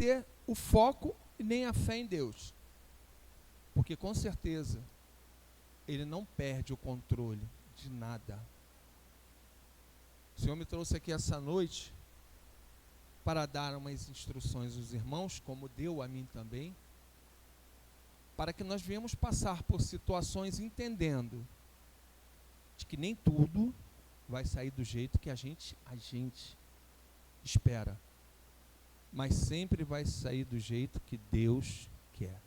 ter o foco e nem a fé em Deus. Porque com certeza Ele não perde o controle de nada. O Senhor me trouxe aqui essa noite para dar umas instruções aos irmãos, como deu a mim também, para que nós venhamos passar por situações entendendo de que nem tudo vai sair do jeito que a gente espera, mas sempre vai sair do jeito que Deus quer.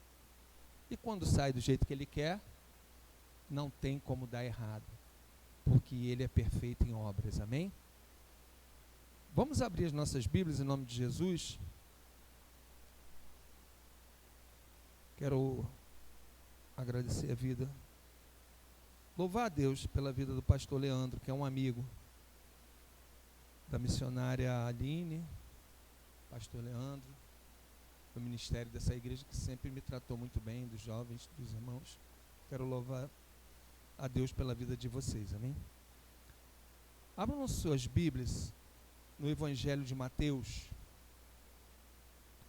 E quando sai do jeito que Ele quer, não tem como dar errado, porque Ele é perfeito em obras, amém? Vamos abrir as nossas Bíblias em nome de Jesus. Quero agradecer a vida, louvar a Deus pela vida do pastor Leandro, que é um amigo, da missionária Aline, pastor Leandro, do ministério dessa igreja, que sempre me tratou muito bem, dos jovens, dos irmãos. Quero louvar a Deus pela vida de vocês, amém? Abram suas Bíblias no Evangelho de Mateus,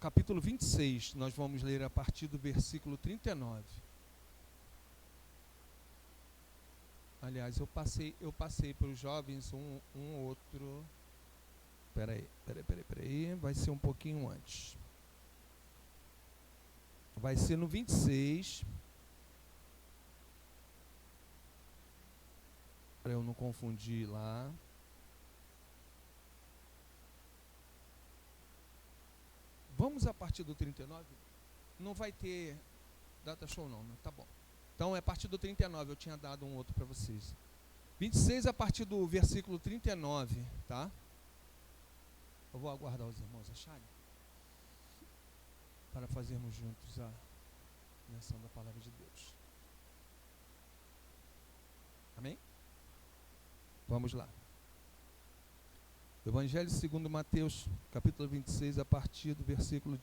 capítulo 26, nós vamos ler a partir do versículo 39. Aliás, eu passei para os jovens um outro. Peraí, vai ser um pouquinho antes. Vai ser no 26. Para eu não confundir lá. Vamos a partir do 39? Não vai ter data show não, né? Tá bom. Então é a partir do 39, eu tinha dado um outro para vocês. 26 a partir do versículo 39, tá? Eu vou aguardar os irmãos acharem, para fazermos juntos a menção da palavra de Deus. Amém? Vamos lá. Evangelho segundo Mateus, capítulo 26, a partir do versículo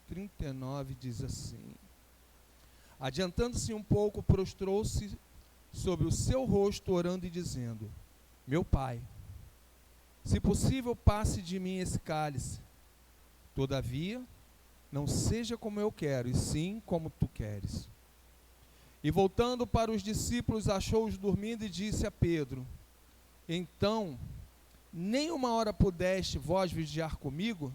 39, diz assim: Adiantando-se um pouco, prostrou-se sobre o seu rosto, orando e dizendo: Meu Pai, se possível, passe de mim esse cálice. Todavia, não seja como eu quero, e sim como tu queres. E voltando para os discípulos, achou-os dormindo e disse a Pedro: Então, nem uma hora pudeste vós vigiar comigo?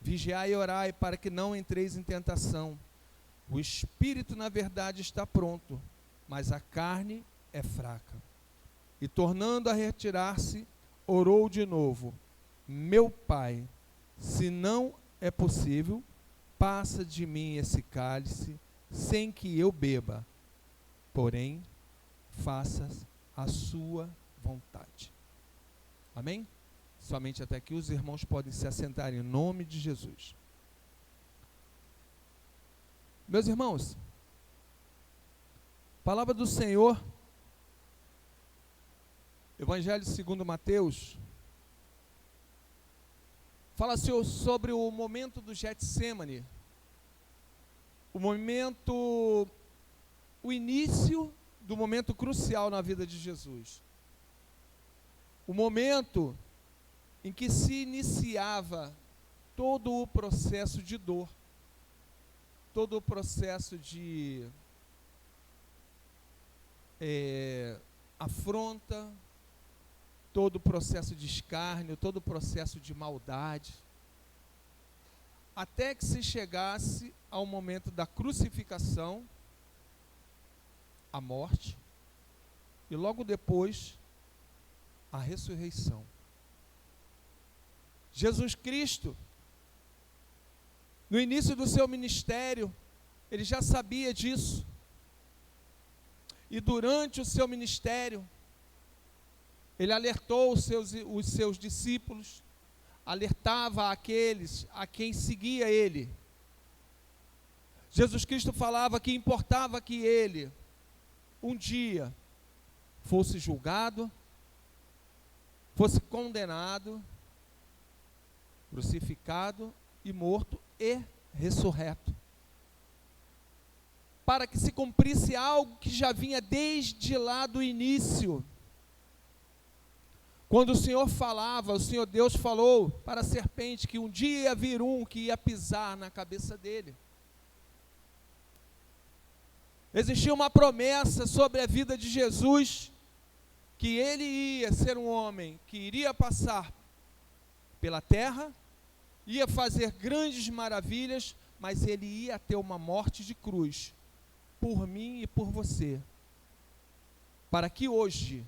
Vigiai e orai, para que não entreis em tentação. O espírito, na verdade, está pronto, mas a carne é fraca. E tornando a retirar-se, orou de novo: Meu Pai, se não é possível, passa de mim esse cálice, sem que eu beba. Porém, faças a sua vontade. Amém? Somente até aqui os irmãos podem se assentar em nome de Jesus. Meus irmãos, palavra do Senhor, Evangelho segundo Mateus, fala sobre o momento do Getsêmani, o início do momento crucial na vida de Jesus. O momento em que se iniciava todo o processo de dor, todo o processo de afronta, todo o processo de escárnio, todo o processo de maldade, até que se chegasse ao momento da crucificação, a morte, e logo depois, a ressurreição. Jesus Cristo, no início do seu ministério, ele já sabia disso. E durante o seu ministério, ele alertou os seus discípulos, alertava aqueles a quem seguia ele. Jesus Cristo falava que importava que ele, um dia, fosse julgado, fosse condenado, crucificado e morto e ressurreto, para que se cumprisse algo que já vinha desde lá do início, Quando o Senhor falava, o Senhor Deus falou para a serpente que um dia ia vir um que ia pisar na cabeça dele. Existia uma promessa sobre a vida de Jesus, que ele ia ser um homem que iria passar pela terra, ia fazer grandes maravilhas, mas ele ia ter uma morte de cruz, por mim e por você, para que hoje,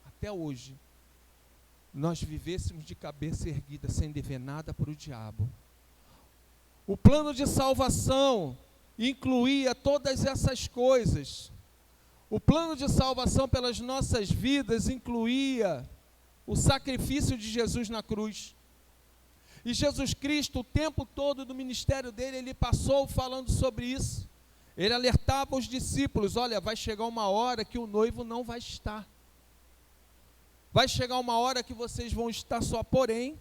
até hoje, nós vivêssemos de cabeça erguida, sem dever nada para o diabo. O plano de salvação incluía todas essas coisas. O plano de salvação pelas nossas vidas incluía o sacrifício de Jesus na cruz. E Jesus Cristo, o tempo todo do ministério dele, ele passou falando sobre isso. Ele alertava os discípulos: olha, vai chegar uma hora que o noivo não vai estar. Vai chegar uma hora que vocês vão estar só, porém,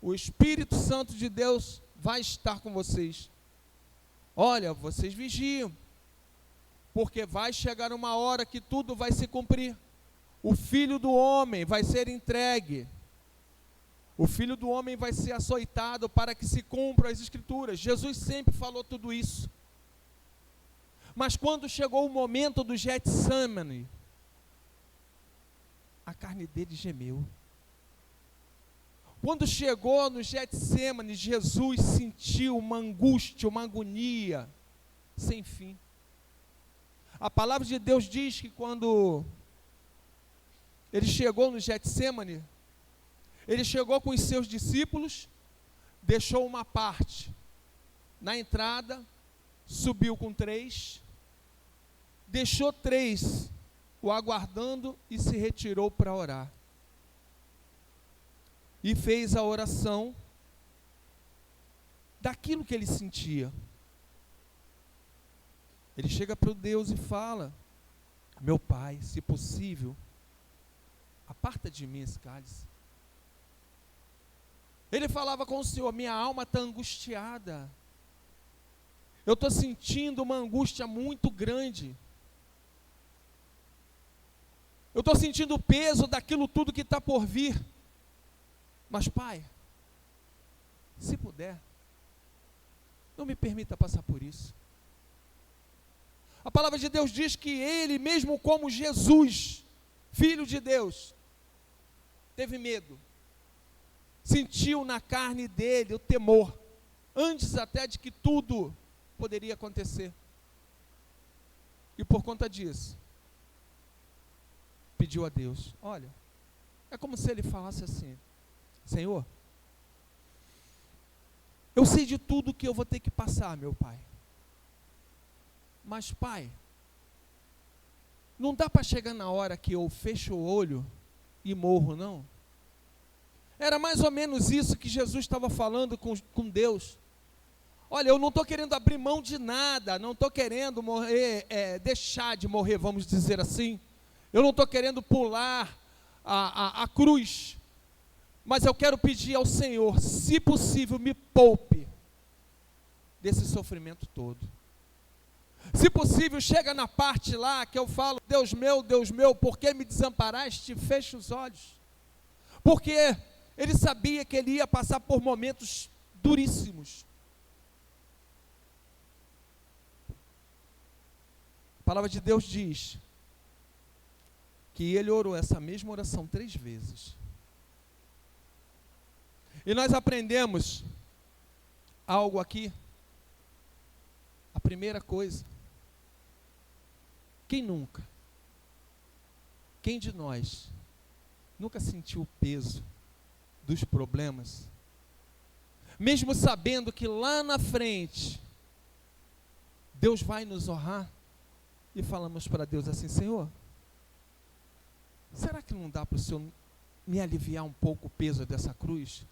o Espírito Santo de Deus vai estar com vocês. Olha, vocês vigiam, porque vai chegar uma hora que tudo vai se cumprir. O Filho do Homem vai ser entregue. O Filho do Homem vai ser açoitado para que se cumpram as Escrituras. Jesus sempre falou tudo isso. Mas quando chegou o momento do Getsêmani, a carne dele gemeu. Quando chegou no Getsêmani, Jesus sentiu uma angústia, uma agonia sem fim. A palavra de Deus diz que quando ele chegou no Getsêmani, ele chegou com os seus discípulos, deixou uma parte na entrada, subiu com 3, deixou 3 o aguardando e se retirou para orar. E fez a oração daquilo que ele sentia. Ele chega para o Deus e fala: meu Pai, se possível, aparta de mim esse cálice. Ele falava com o Senhor: minha alma está angustiada. Eu estou sentindo uma angústia muito grande. Eu estou sentindo o peso daquilo tudo que está por vir. Mas, Pai, se puder, não me permita passar por isso. A palavra de Deus diz que ele, mesmo como Jesus, Filho de Deus, teve medo. Sentiu na carne dele o temor, antes até de que tudo poderia acontecer. E por conta disso, pediu a Deus: olha, é como se ele falasse assim: Senhor, eu sei de tudo que eu vou ter que passar, meu Pai. Mas, Pai, não dá para chegar na hora que eu fecho o olho e morro, não? Era mais ou menos isso que Jesus estava falando com Deus. Olha, eu não estou querendo abrir mão de nada, não estou querendo morrer, deixar de morrer, vamos dizer assim. Eu não estou querendo pular a cruz. Mas eu quero pedir ao Senhor, se possível, me poupe desse sofrimento todo. Se possível, chega na parte lá que eu falo: Deus meu, por que me desamparaste? Fecha os olhos. Porque ele sabia que ele ia passar por momentos duríssimos. A palavra de Deus diz que ele orou essa mesma oração 3 vezes. E nós aprendemos algo aqui. A primeira coisa: quem de nós nunca sentiu o peso dos problemas, mesmo sabendo que lá na frente Deus vai nos honrar, e falamos para Deus assim: Senhor, será que não dá para o Senhor me aliviar um pouco o peso dessa cruz?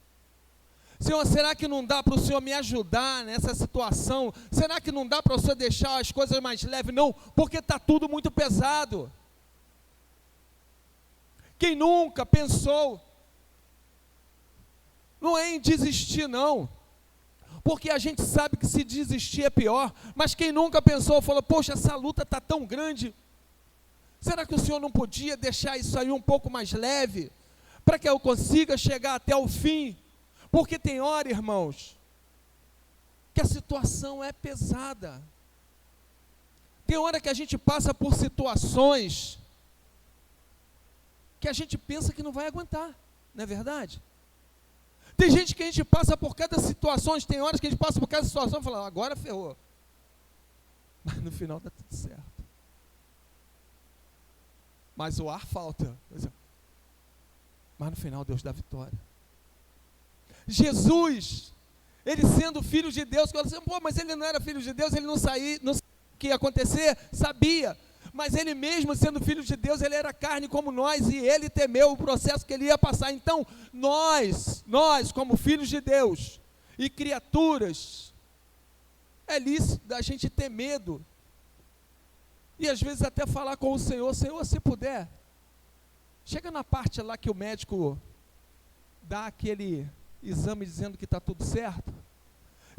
Senhor, será que não dá para o Senhor me ajudar nessa situação? Será que não dá para o Senhor deixar as coisas mais leves? Não, porque está tudo muito pesado. Quem nunca pensou, não é em desistir não, porque a gente sabe que se desistir é pior, mas quem nunca pensou, falou: poxa, essa luta está tão grande, será que o Senhor não podia deixar isso aí um pouco mais leve? para que eu consiga chegar até o fim. Porque tem hora, irmãos, que a situação é pesada. Tem hora que a gente passa por situações que a gente pensa que não vai aguentar, não é verdade? Tem gente que a gente passa por cada situação, tem horas que a gente passa por cada situação e fala, agora ferrou. Mas no final está tudo certo. Mas o ar falta. Mas no final Deus dá vitória. Jesus, ele sendo filho de Deus, mas ele não era filho de Deus, ele não sabia o que ia acontecer, sabia. Mas ele mesmo sendo filho de Deus, ele era carne como nós, e ele temeu o processo que ele ia passar. Então, nós como filhos de Deus e criaturas, é lícito da gente ter medo. E às vezes até falar com o Senhor, Senhor, se puder, chega na parte lá que o médico dá aquele exame dizendo que está tudo certo.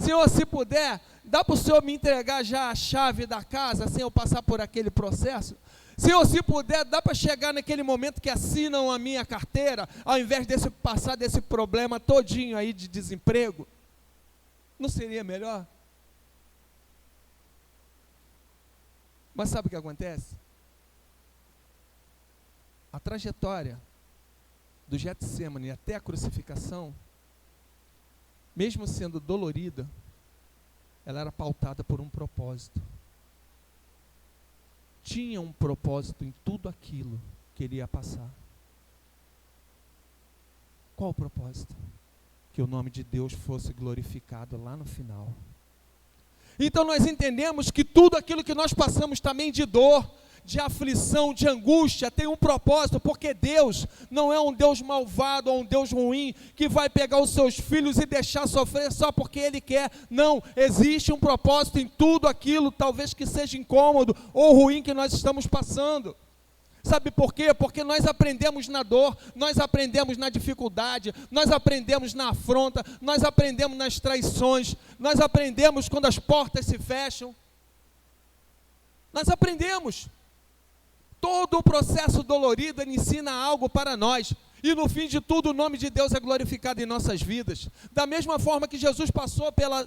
Senhor, se puder, dá para o Senhor me entregar já a chave da casa, sem eu passar por aquele processo? Senhor, se puder, dá para chegar naquele momento que assinam a minha carteira, ao invés de passar desse problema todinho aí de desemprego? Não seria melhor? Mas sabe o que acontece? A trajetória do Getsemane até a crucificação, mesmo sendo dolorida, ela era pautada por um propósito. Tinha um propósito em tudo aquilo que ele ia passar. Qual o propósito? Que o nome de Deus fosse glorificado lá no final. Então nós entendemos que tudo aquilo que nós passamos também de dor, de aflição, de angústia, tem um propósito, porque Deus não é um Deus malvado ou um Deus ruim, que vai pegar os seus filhos e deixar sofrer só porque Ele quer. Não, existe um propósito em tudo aquilo, talvez que seja incômodo ou ruim que nós estamos passando. Sabe por quê? Porque nós aprendemos na dor, nós aprendemos na dificuldade, nós aprendemos na afronta, nós aprendemos nas traições, nós aprendemos quando as portas se fecham. Nós aprendemos. Todo o processo dolorido ele ensina algo para nós. E no fim de tudo o nome de Deus é glorificado em nossas vidas. Da mesma forma que Jesus passou pela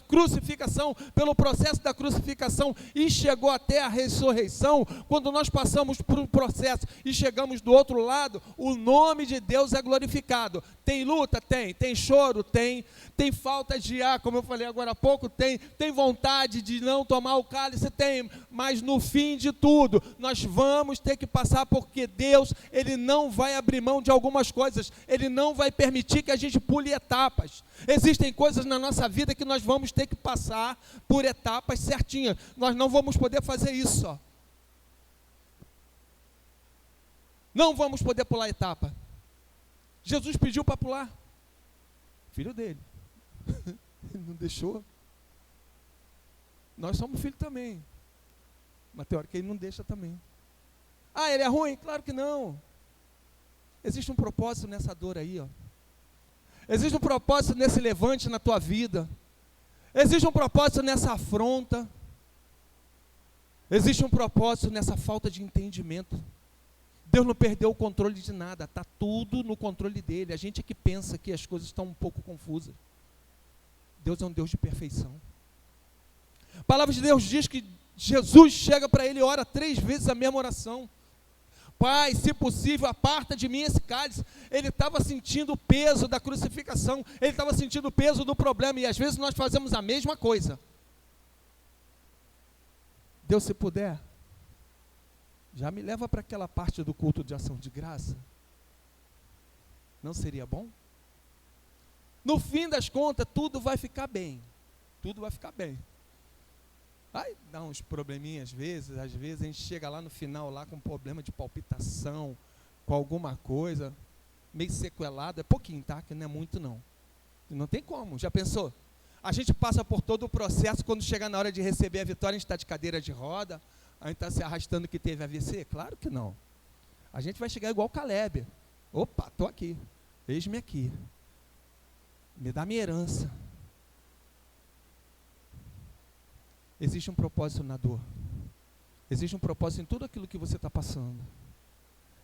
crucificação, pelo processo da crucificação e chegou até a ressurreição, quando nós passamos por um processo e chegamos do outro lado, o nome de Deus é glorificado. Tem luta? Tem choro? Tem falta de ar, como eu falei agora há pouco? Tem vontade de não tomar o cálice? Tem, mas no fim de tudo, nós vamos ter que passar, porque Deus, Ele não vai abrir mão de algumas coisas, Ele não vai permitir que a gente pule etapas. Existem coisas na nossa vida que nós vamos ter que passar por etapas certinhas. Nós não vamos poder fazer isso, ó. Não vamos poder pular etapa. Jesus pediu para pular. Filho dele. Ele não deixou. Nós somos filhos também. Mas teórica ele não deixa também. Ah, ele é ruim? Claro que não. Existe um propósito nessa dor aí, ó. Existe um propósito nesse levante na tua vida. Existe um propósito nessa afronta. Existe um propósito nessa falta de entendimento. Deus não perdeu o controle de nada, está tudo no controle dele. A gente é que pensa que as coisas estão um pouco confusas. Deus é um Deus de perfeição. A palavra de Deus diz que Jesus chega para ele e ora 3 vezes a mesma oração. Pai, se possível, aparta de mim esse cálice. Ele estava sentindo o peso da crucificação, ele estava sentindo o peso do problema, e às vezes nós fazemos a mesma coisa. Deus, se puder, já me leva para aquela parte do culto de ação de graça. Não seria bom? No fim das contas, tudo vai ficar bem. Tudo vai ficar bem. Vai dar uns probleminhas às vezes a gente chega lá no final lá com problema de palpitação, com alguma coisa, meio sequelado, é pouquinho, tá? Que não é muito não. Não tem como, já pensou? A gente passa por todo o processo, quando chega na hora de receber a vitória, a gente está de cadeira de roda, a gente está se arrastando que teve AVC? Claro que não. A gente vai chegar igual Caleb. Opa, estou aqui, eis-me aqui. Me dá minha herança. Existe um propósito na dor. Existe um propósito em tudo aquilo que você está passando.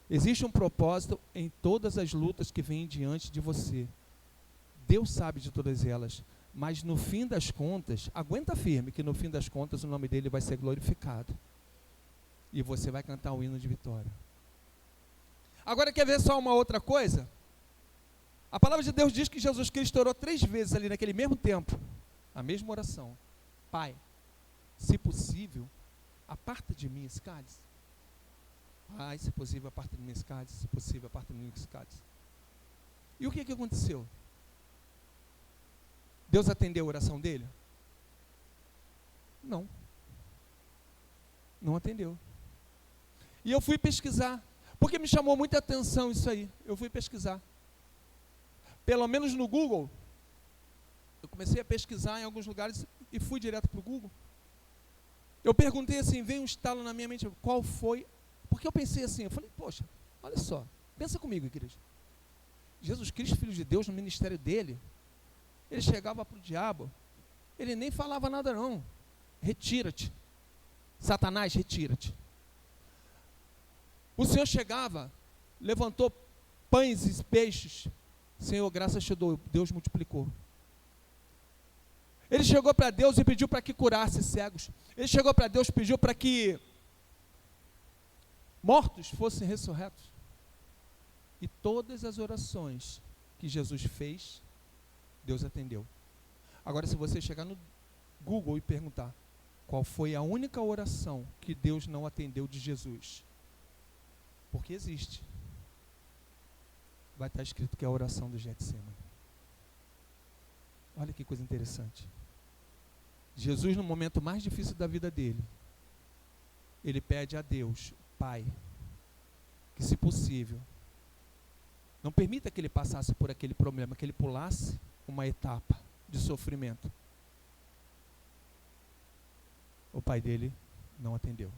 Existe um propósito em todas as lutas que vêm diante de você. Deus sabe de todas elas, mas no fim das contas, aguenta firme que no fim das contas o nome dele vai ser glorificado. E você vai cantar o hino de vitória. Agora quer ver só uma outra coisa? A palavra de Deus diz que Jesus Cristo orou 3 vezes ali naquele mesmo tempo, a mesma oração. Pai, se possível, aparta de mim esse cálice. Pai, se possível, aparta de mim esse cálice. Se possível, aparta de mim esse cálice. E o que aconteceu? Deus atendeu a oração dele? Não. Não atendeu. E eu fui pesquisar, porque me chamou muita atenção isso aí. Eu fui pesquisar. Pelo menos no Google, eu comecei a pesquisar em alguns lugares e fui direto para o Google. Eu perguntei assim, veio um estalo na minha mente, qual foi? Porque eu pensei assim, eu falei, poxa, olha só, pensa comigo, igreja. Jesus Cristo, Filho de Deus, no ministério dele, ele chegava para o diabo, ele nem falava nada não. Retira-te. Satanás, retira-te. O Senhor chegava, levantou pães e peixes. Senhor, graças te dou, Deus multiplicou. Ele chegou para Deus e pediu para que curasse cegos. Ele chegou para Deus e pediu para que mortos fossem ressurretos. E todas as orações que Jesus fez, Deus atendeu. Agora, se você chegar no Google e perguntar qual foi a única oração que Deus não atendeu de Jesus, porque existe, vai estar escrito que é a oração do Getsemane. Olha que coisa interessante. Jesus, no momento mais difícil da vida dele, ele pede a Deus, Pai, que se possível, não permita que ele passasse por aquele problema, que ele pulasse uma etapa de sofrimento. O pai dele não atendeu.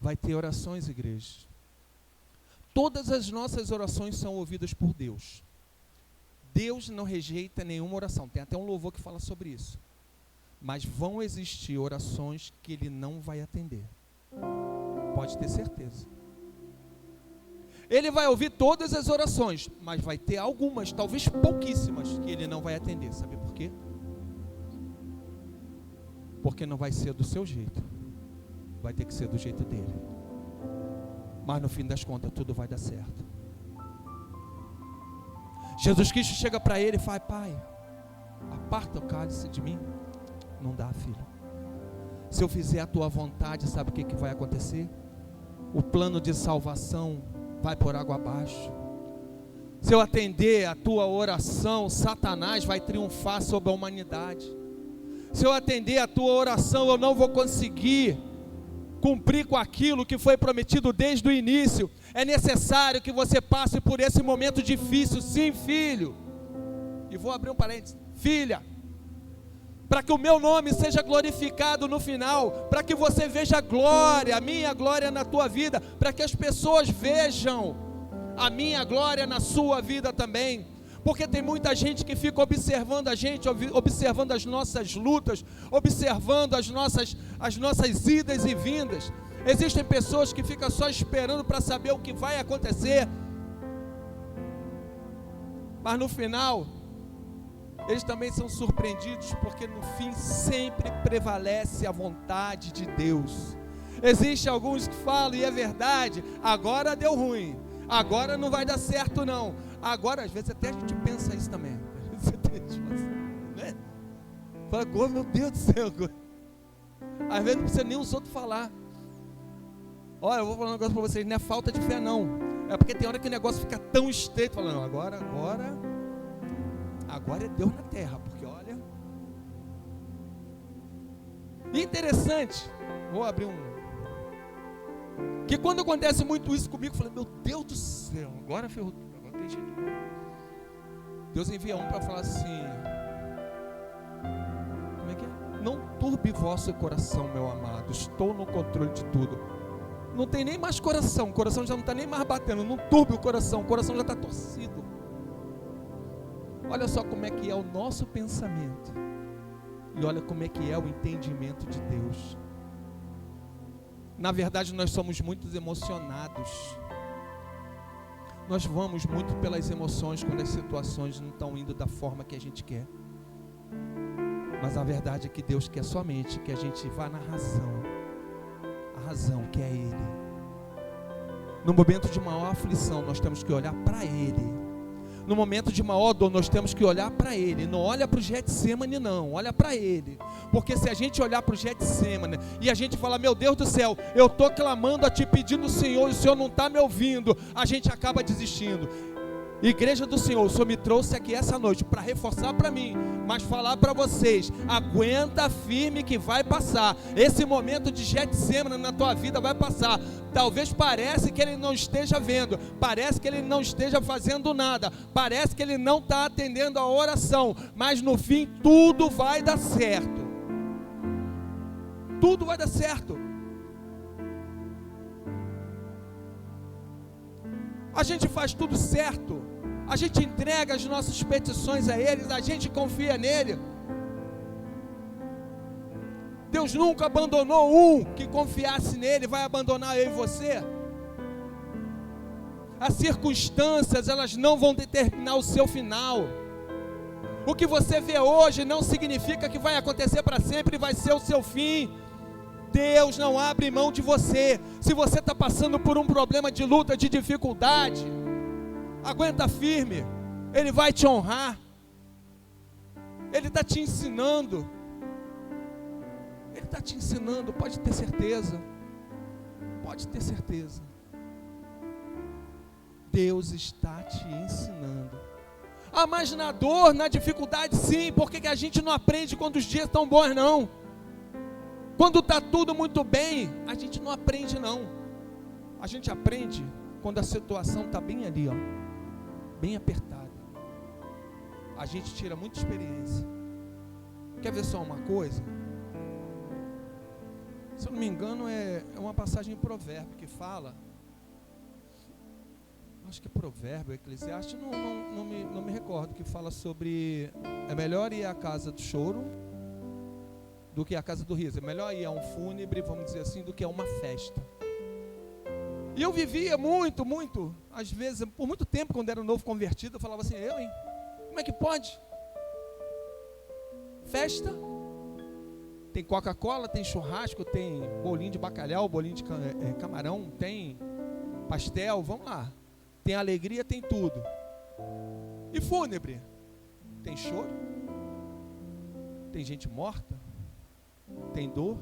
Vai ter orações, igreja. Todas as nossas orações são ouvidas por Deus. Deus não rejeita nenhuma oração. Tem até um louvor que fala sobre isso. Mas vão existir orações que ele não vai atender. Pode ter certeza. Ele vai ouvir todas as orações, mas vai ter algumas, talvez pouquíssimas, que ele não vai atender. Sabe por quê? Porque não vai ser do seu jeito. Vai ter que ser do jeito dele. Mas no fim das contas tudo vai dar certo. Jesus Cristo chega para ele e fala, Pai, aparta o cálice de mim. Não dá, filho. Se eu fizer a tua vontade, sabe o que vai acontecer? O plano de salvação vai por água abaixo. Se eu atender a tua oração, Satanás vai triunfar sobre a humanidade. Se eu atender a tua oração, eu não vou conseguir cumprir com aquilo que foi prometido desde o início. É necessário que você passe por esse momento difícil, sim, filho. E vou abrir um parênteses, filha, para que o meu nome seja glorificado no final, para que você veja a glória, a minha glória na tua vida, para que as pessoas vejam a minha glória na sua vida também. Porque tem muita gente que fica observando a gente, observando as nossas lutas, observando as nossas idas e vindas. Existem pessoas que ficam só esperando para saber o que vai acontecer. Mas no final, eles também são surpreendidos, porque no fim sempre prevalece a vontade de Deus. Existem alguns que falam, e é verdade, agora deu ruim, agora não vai dar certo não. Agora, às vezes até a gente pensa isso também. Né? Fala, meu Deus do céu. Às vezes não precisa nem os outros falar. Olha, eu vou falar um negócio para vocês, não é falta de fé não. É porque tem hora que o negócio fica tão estreito, falando, agora é Deus na terra, porque olha. Interessante, vou abrir que quando acontece muito isso comigo, eu falei, meu Deus do céu, agora ferrou tudo, agora tem jeito. Deus envia um para falar assim, como é que é? Não turbe vosso coração, meu amado, estou no controle de tudo. Não tem nem mais coração, o coração já não está nem mais batendo, não turbe o coração já está torcido. Olha só como é que é o nosso pensamento, e olha como é que é o entendimento de Deus. Na verdade, nós somos muito emocionados. Nós vamos muito pelas emoções quando as situações não estão indo da forma que a gente quer. Mas a verdade é que Deus quer somente que a gente vá na razão. A razão que é Ele. No momento de maior aflição, nós temos que olhar para Ele. No momento de maior dor, nós temos que olhar para Ele. Não olha para o Getsemane, não. Olha para Ele. Porque se a gente olhar para o Getsemane e a gente falar, meu Deus do céu, eu estou clamando a Ti, pedindo o Senhor, e o Senhor não está me ouvindo, a gente acaba desistindo. Igreja do Senhor, o Senhor me trouxe aqui essa noite para reforçar para mim, mas falar para vocês, aguenta firme que vai passar. Esse momento de Getsemane na tua vida vai passar. Talvez parece que Ele não esteja vendo, parece que Ele não esteja fazendo nada, parece que Ele não está atendendo a oração, mas no fim tudo vai dar certo. Tudo vai dar certo. A gente faz tudo certo, a gente entrega as nossas petições a Ele, a gente confia nele. Deus nunca abandonou um que confiasse nele, vai abandonar eu e você? As circunstâncias, elas não vão determinar o seu final. O que você vê hoje não significa que vai acontecer para sempre e vai ser o seu fim. Deus não abre mão de você. Se você está passando por um problema de luta, de dificuldade, aguenta firme. Ele vai te honrar. Ele está te ensinando. Ele está te ensinando, pode ter certeza. Pode ter certeza. Deus está te ensinando. Ah, mas na dor, na dificuldade, sim. Por que a gente não aprende quando os dias estão bons, não? Quando está tudo muito bem, a gente não aprende, não. A gente aprende quando a situação está bem ali, ó, bem apertada. A gente tira muita experiência. Quer ver só uma coisa? Se eu não me engano, é uma passagem em Provérbio que fala, acho que é Provérbio, Eclesiastes, não me recordo, que fala sobre, é melhor ir à casa do choro do que a casa do riso. É melhor ir a um fúnebre, vamos dizer assim, do que a uma festa. E eu vivia muito, às vezes, por muito tempo, quando era um novo convertido, eu falava assim, como é que pode? Festa, tem Coca-Cola, tem churrasco, tem bolinho de bacalhau, bolinho de camarão, tem pastel, vamos lá. Tem alegria, tem tudo. E fúnebre? Tem choro? Tem gente morta? Tem dor?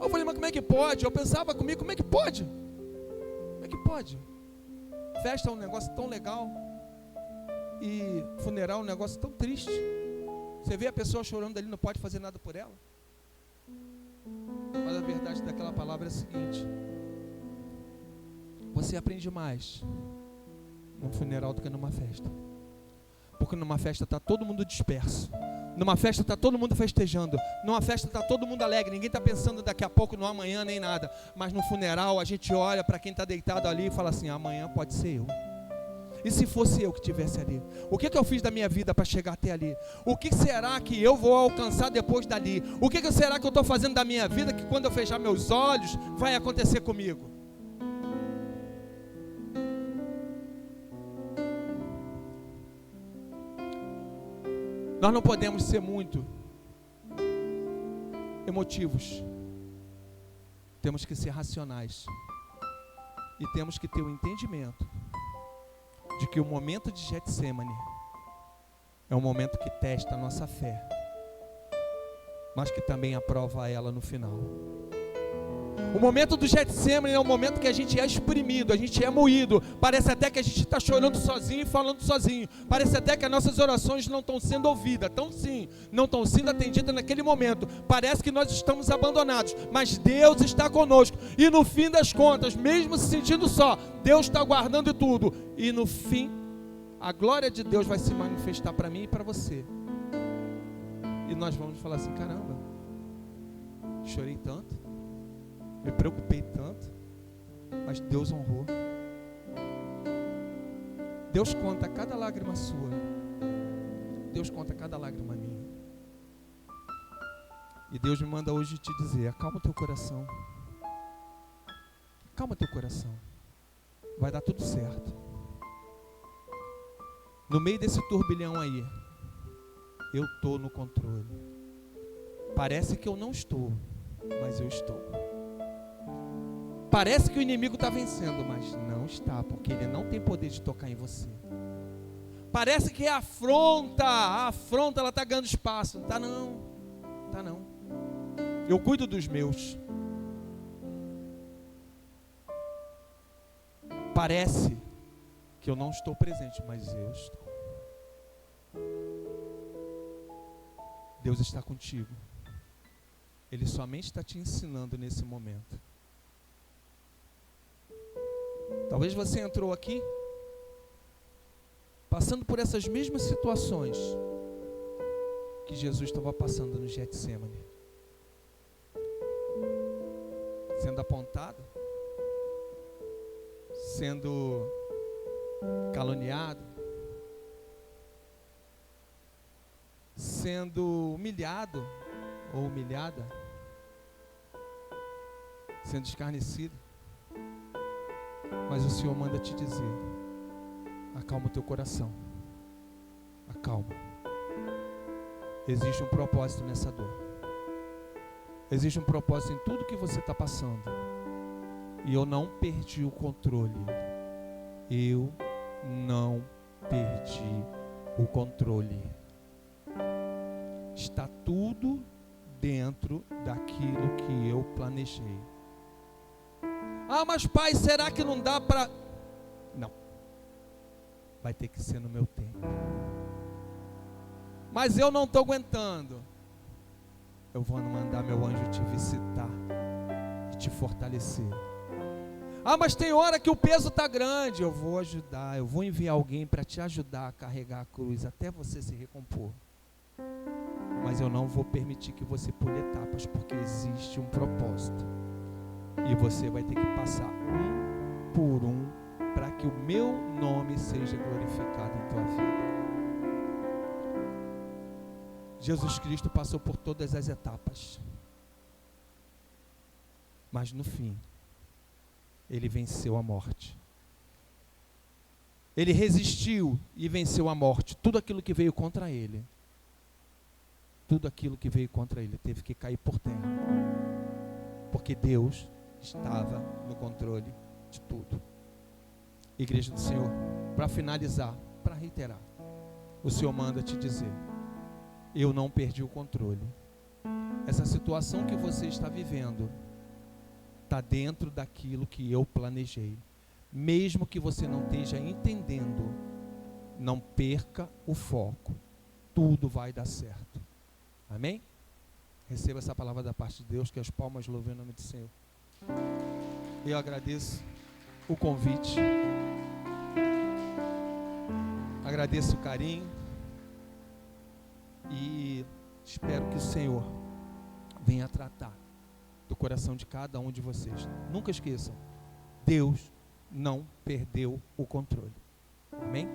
Eu falei, mas como é que pode? Eu pensava comigo, como é que pode? Como é que pode? Festa é um negócio tão legal e funeral é um negócio tão triste. Você vê a pessoa chorando ali, não pode fazer nada por ela. Mas a verdade daquela palavra é a seguinte: você aprende mais num funeral do que numa festa. Porque numa festa está todo mundo disperso. Numa festa está todo mundo festejando. Numa festa está todo mundo alegre. Ninguém está pensando daqui a pouco no amanhã nem nada. Mas no funeral a gente olha para quem está deitado ali e fala assim, amanhã pode ser eu. E se fosse eu que estivesse ali? O que eu fiz da minha vida para chegar até ali? O que será que eu vou alcançar depois dali? O que será que eu estou fazendo da minha vida que quando eu fechar meus olhos vai acontecer comigo? Nós não podemos ser muito emotivos. Temos que ser racionais. E temos que ter o entendimento de que o momento de Getsemane é um momento que testa a nossa fé, mas que também aprova ela no final. O momento do Getsemane é um momento que a gente é exprimido, a gente é moído. Parece até que a gente está chorando sozinho e falando sozinho. Parece até que as nossas orações não estão sendo ouvidas. Não estão sendo atendidas naquele momento. Parece que nós estamos abandonados, mas Deus está conosco. E no fim das contas, mesmo se sentindo só, Deus está guardando tudo. E no fim, a glória de Deus vai se manifestar para mim e para você. E nós vamos falar assim, caramba, chorei tanto, me preocupei tanto, mas Deus honrou. Deus conta cada lágrima sua. Deus conta cada lágrima minha. E Deus me manda hoje te dizer, acalma o teu coração. Acalma teu coração. Vai dar tudo certo. No meio desse turbilhão aí, eu estou no controle. Parece que eu não estou, mas eu estou. Parece que o inimigo está vencendo, mas não está, porque ele não tem poder de tocar em você. Parece que a afronta ela está ganhando espaço. Não está não, está não. Eu cuido dos meus. Parece que eu não estou presente, mas eu estou. Deus está contigo. Ele somente está te ensinando nesse momento. Talvez você entrou aqui passando por essas mesmas situações que Jesus estava passando no Getsemane. Sendo apontado, sendo caluniado, sendo humilhado ou humilhada, sendo escarnecido. Mas o Senhor manda te dizer: acalma o teu coração, acalma. Existe um propósito nessa dor. Existe um propósito em tudo que você está passando. E eu não perdi o controle. Eu não perdi o controle. Está tudo dentro daquilo que eu planejei. Ah, mas pai, será que não dá para... Não. Vai ter que ser no meu tempo. Mas eu não estou aguentando. Eu vou mandar meu anjo te visitar e te fortalecer. Ah, mas tem hora que o peso está grande. Eu vou ajudar, eu vou enviar alguém para te ajudar a carregar a cruz até você se recompor. Mas eu não vou permitir que você pule etapas, porque existe um propósito. E você vai ter que passar um por um para que o meu nome seja glorificado em tua vida. Jesus Cristo passou por todas as etapas. Mas no fim, ele venceu a morte. Ele resistiu e venceu a morte. Tudo aquilo que veio contra ele. Tudo aquilo que veio contra ele teve que cair por terra. Porque Deus estava no controle de tudo. Igreja do Senhor, para finalizar, para reiterar, o Senhor manda te dizer: eu não perdi o controle. Essa situação que você está vivendo está dentro daquilo que eu planejei. Mesmo que você não esteja entendendo, não perca o foco. Tudo vai dar certo. Amém? Receba essa palavra da parte de Deus, que as palmas louvem o nome do Senhor. Eu agradeço o convite. Agradeço o carinho. E espero que o Senhor venha tratar do coração de cada um de vocês. Nunca esqueçam, Deus não perdeu o controle. Amém?